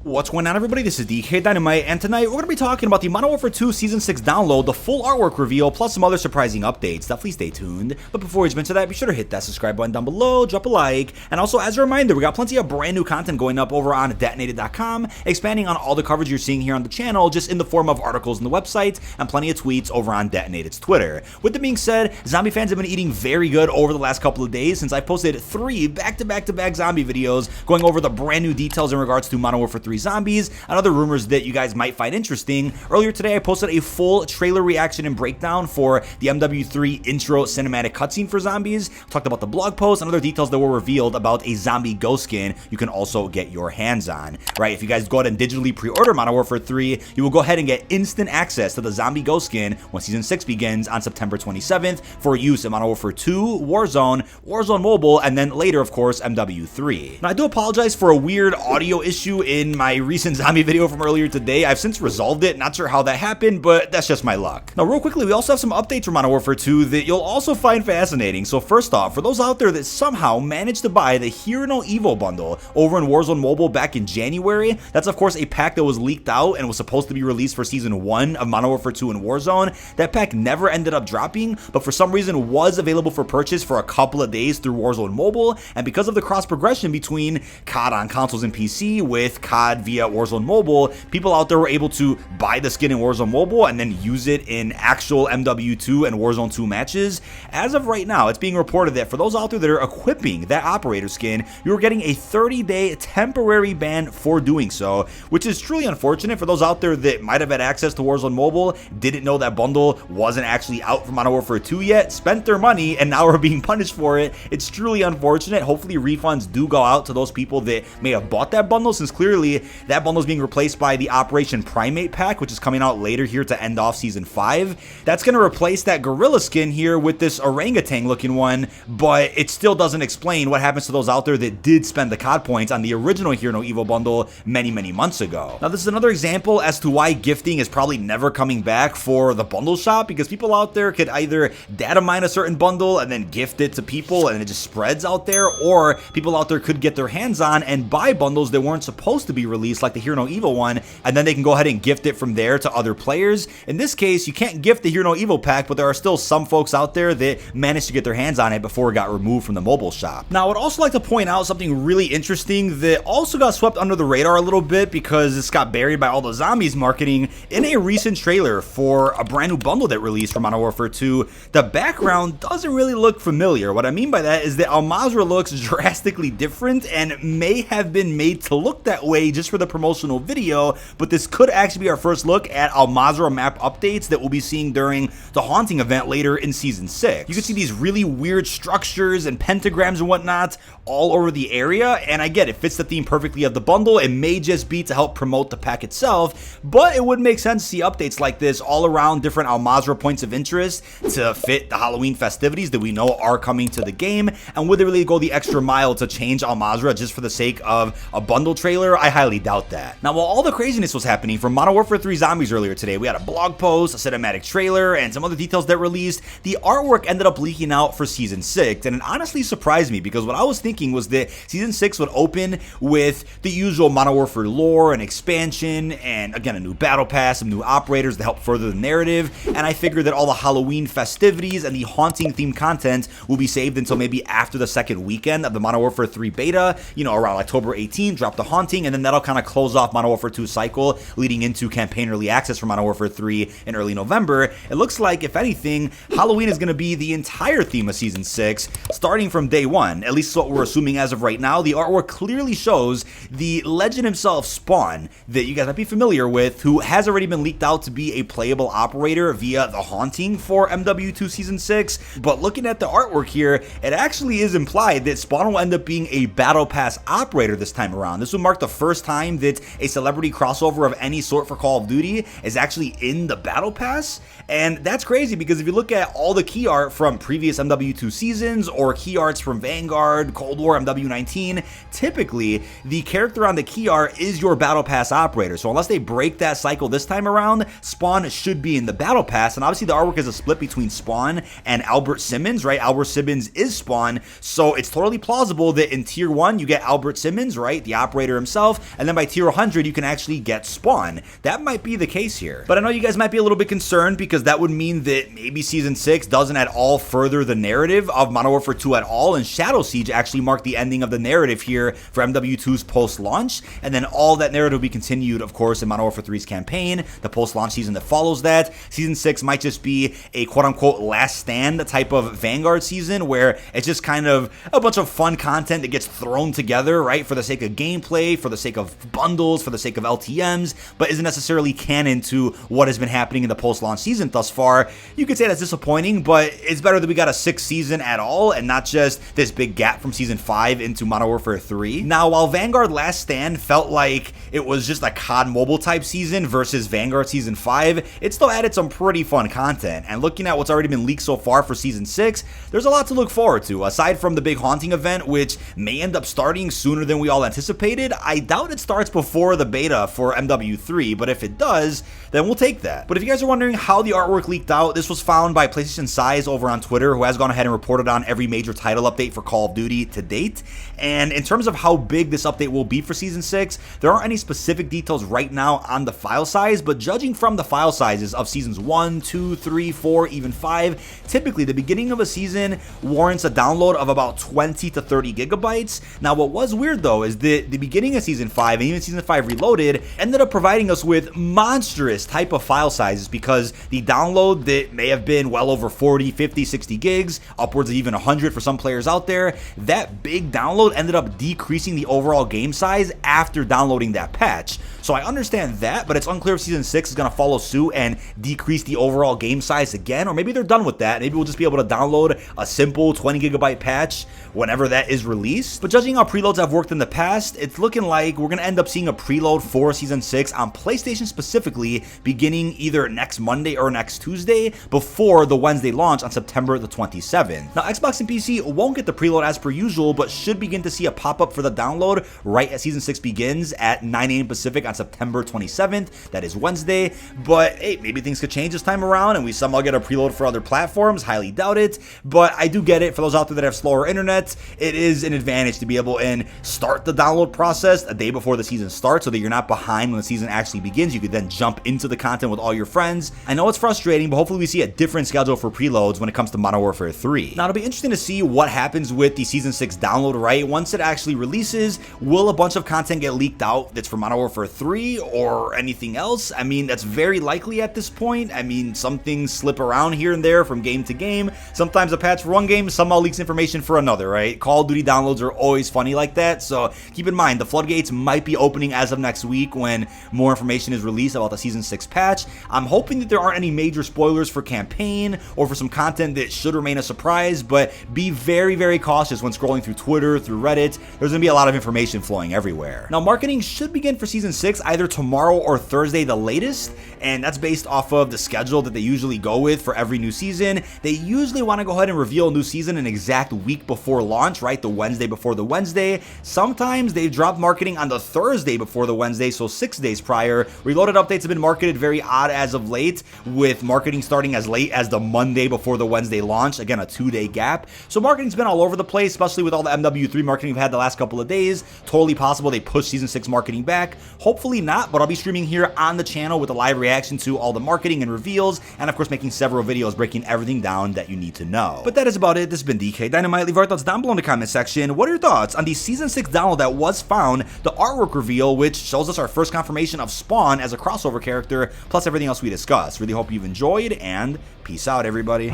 What's going on, everybody? This is dkdynamite, and tonight we're going to be talking about the Modern Warfare 2 Season 6 download, the full artwork reveal, plus some other surprising updates. Definitely stay tuned. But before we jump into that, be sure to hit that subscribe button down below, drop a like, and also as a reminder, we got plenty of brand new content going up over on dkdynamite.com, expanding on all the coverage you're seeing here on the channel, just in the form of articles on the website, and plenty of tweets over on Detonated's Twitter. With that being said, zombie fans have been eating very good over the last couple of days, since I posted 3 back-to-back zombie videos going over the brand new details in regards to Modern Warfare 3 zombies, and other rumors that you guys might find interesting. Earlier today, I posted a full trailer reaction and breakdown for the MW3 intro cinematic cutscene for zombies. Talked about the blog post and other details that were revealed about a zombie ghost skin you can also get your hands on. Right, if you guys go ahead and digitally pre-order Modern Warfare 3, you will go ahead and get instant access to the zombie ghost skin when Season 6 begins on September 27th for use in Modern Warfare 2, Warzone, Warzone Mobile, and then later, of course, MW3. Now, I do apologize for a weird audio issue in my recent zombie video from earlier today. I've since resolved it. Not sure how that happened, but that's just my luck. Now, real quickly, we also have some updates for Modern Warfare 2 that you'll also find fascinating. So first off, for those out there that somehow managed to buy the Hear No Evil bundle over in Warzone Mobile back in January, that's of course a pack that was leaked out and was supposed to be released for Season 1 of Modern Warfare 2 in Warzone. That pack never ended up dropping, but for some reason was available for purchase for a couple of days through Warzone Mobile, and because of the cross progression between COD on consoles and PC with COD via Warzone Mobile, people out there were able to buy the skin in Warzone Mobile and then use it in actual MW2 and Warzone 2 matches. As of right now, it's being reported that for those out there that are equipping that operator skin, you're getting a 30-day temporary ban for doing so, which is truly unfortunate for those out there that might have had access to Warzone Mobile, didn't know that bundle wasn't actually out for Modern Warfare 2 yet, spent their money, and now are being punished for it. It's truly unfortunate. Hopefully refunds do go out to those people that may have bought that bundle, since clearly that bundle is being replaced by the Operation Primate pack, which is coming out later here to end off Season 5. That's going to replace that gorilla skin here with this orangutan looking one, but it still doesn't explain what happens to those out there that did spend the COD points on the original Hear No Evil bundle many months ago. Now, this is another example as to why gifting is probably never coming back for the bundle shop, because people out there could either data mine a certain bundle and then gift it to people and it just spreads out there, or people out there could get their hands on and buy bundles that weren't supposed to be released, like the Hear No Evil one, and then they can go ahead and gift it from there to other players. In this case, you can't gift the Hear No Evil pack, but there are still some folks out there that managed to get their hands on it before it got removed from the mobile shop. Now, I would also like to point out something really interesting that also got swept under the radar a little bit because it's got buried by all the zombies marketing. In a recent trailer for a brand new bundle that released for Modern Warfare 2, the background doesn't really look familiar. What I mean by that is that Mazrah looks drastically different and may have been made to look that way just for the promotional video, but this could actually be our first look at Mazrah map updates that we'll be seeing during the Haunting event later in Season 6. You can see these really weird structures and pentagrams and whatnot all over the area, and I get it fits the theme perfectly of the bundle. It may just be to help promote the pack itself, but it would make sense to see updates like this all around different Mazrah points of interest to fit the Halloween festivities that we know are coming to the game. And would they really go the extra mile to change Mazrah just for the sake of a bundle trailer? I highly doubt that. Now, while all the craziness was happening from Modern Warfare 3 Zombies earlier today, we had a blog post, a cinematic trailer, and some other details that released. The artwork ended up leaking out for Season 6, and it honestly surprised me because what I was thinking was that Season 6 would open with the usual Modern Warfare lore and expansion, and again, a new battle pass, some new operators to help further the narrative, and I figured that all the Halloween festivities and the Haunting themed content will be saved until maybe after the second weekend of the Modern Warfare 3 beta, around October 18, drop the Haunting, and then that'll kind of close off Modern Warfare 2 cycle, leading into campaign early access for Modern Warfare 3 in early November. It looks like, if anything, Halloween is going to be the entire theme of Season 6, starting from day one. At least what we're assuming as of right now. The artwork clearly shows the legend himself, Spawn, that you guys might be familiar with, who has already been leaked out to be a playable operator via the Haunting for MW2 Season 6, but looking at the artwork here, it actually is implied that Spawn will end up being a Battle Pass operator this time around. This would mark the first time that a celebrity crossover of any sort for Call of Duty is actually in the Battle Pass, and that's crazy because if you look at all the key art from previous MW2 seasons or key arts from Vanguard, Cold War, MW19, typically the character on the key art is your Battle Pass operator. So unless they break that cycle this time around, Spawn should be in the Battle Pass, and obviously the artwork is a split between Spawn and Albert Simmons, right? Albert Simmons is Spawn, so it's totally plausible that in Tier 1 you get Albert Simmons, right, the operator himself, and then by tier 100 you can actually get Spawn. That might be the case here. But I know you guys might be a little bit concerned because that would mean that maybe Season 6 doesn't at all further the narrative of Modern Warfare 2 at all, and Shadow Siege actually marked the ending of the narrative here for MW2's post-launch, and then all that narrative will be continued, of course, in Modern Warfare 3's campaign, the post-launch season that follows that. Season 6 might just be a quote-unquote last stand type of Vanguard season where it's just kind of a bunch of fun content that gets thrown together, right, for the sake of gameplay, for the sake of bundles, for the sake of LTMs, but isn't necessarily canon to what has been happening in the post-launch season thus far. You could say that's disappointing, but it's better that we got a 6th season at all and not just this big gap from Season 5 into Modern Warfare 3. Now, while Vanguard Last Stand felt like it was just a COD mobile type season versus Vanguard Season 5, it still added some pretty fun content, and looking at what's already been leaked so far for Season 6, there's a lot to look forward to. Aside from the big haunting event, which may end up starting sooner than we all anticipated, I doubt it starts before the beta for MW3, but if it does, then we'll take that. But if you guys are wondering how the artwork leaked out, this was found by PlayStation Size over on Twitter, who has gone ahead and reported on every major title update for Call of Duty to date. And in terms of how big this update will be for Season 6, there aren't any specific details right now on the file size, but judging from the file sizes of Seasons 1, 2, 3, 4, even 5, typically the beginning of a season warrants a download of about 20 to 30 gigabytes. Now, what was weird though is that the beginning of Season 5 and even Season 5 Reloaded ended up providing us with monstrous type of file sizes, because the download that may have been well over 40, 50, 60 gigs, upwards of even 100 for some players out there, that big download ended up decreasing the overall game size after downloading that patch. So I understand that, but it's unclear if Season 6 is going to follow suit and decrease the overall game size again, or maybe they're done with that. Maybe we'll just be able to download a simple 20 gigabyte patch whenever that is released. But judging how preloads have worked in the past, it's looking like we're going to end up seeing a preload for Season 6 on PlayStation specifically beginning either next Monday or next Tuesday before the Wednesday launch on September the 27th. Now, Xbox and PC won't get the preload as per usual, but should begin to see a pop-up for the download right as Season 6 begins at 9 a.m. Pacific on September 27th. That is Wednesday. But hey, maybe things could change this time around and we somehow get a preload for other platforms. Highly doubt it, but I do get it. For those out there that have slower internet, it is an advantage to be able to start the download process a day before the season starts so that you're not behind when the season actually begins. You could then jump into the content with all your friends. I know it's frustrating, but hopefully we see a different schedule for preloads when it comes to Modern Warfare 3. Now, it'll be interesting to see what happens with the Season 6 download, right? Once it actually releases, will a bunch of content get leaked out that's for Modern Warfare 3 or anything else? I mean, that's very likely at this point. I mean, some things slip around here and there from game to game. Sometimes a patch for one game somehow leaks information for another, right? Call of Duty downloads are always funny like that, so keep in mind, the floodgates might be opening as of next week when more information is released about the Season 6 patch. I'm hoping that there aren't any major spoilers for campaign or for some content that should remain a surprise, but be very, very cautious when scrolling through Twitter, through Reddit. There's going to be a lot of information flowing everywhere. Now, marketing should begin for Season 6 either tomorrow or Thursday the latest, and that's based off of the schedule that they usually go with for every new season. They usually want to go ahead and reveal a new season an exact week before launch, right? The Wednesday before the Wednesday. Sometimes they've dropped marketing on the Thursday before the Wednesday, so 6 days prior. Reloaded updates have been marketed very odd as of late, with marketing starting as late as the Monday before the Wednesday launch. Again, a 2-day gap. So marketing's been all over the place, especially with all the MW3 marketing we've had the last couple of days. Totally possible they push Season 6 marketing back. Hopefully not, but I'll be streaming here on the channel with a live reaction to all the marketing and reveals, and of course making several videos breaking everything down that you need to know. But that is about it. This has been dkdynamite. Leave your thoughts down below in the comment section. What are your thoughts on the Season 6 download that was found, the artwork reveal, which shows us our first confirmation of Spawn as a crossover character, plus everything else we discussed? Really hope you've enjoyed, and peace out, everybody.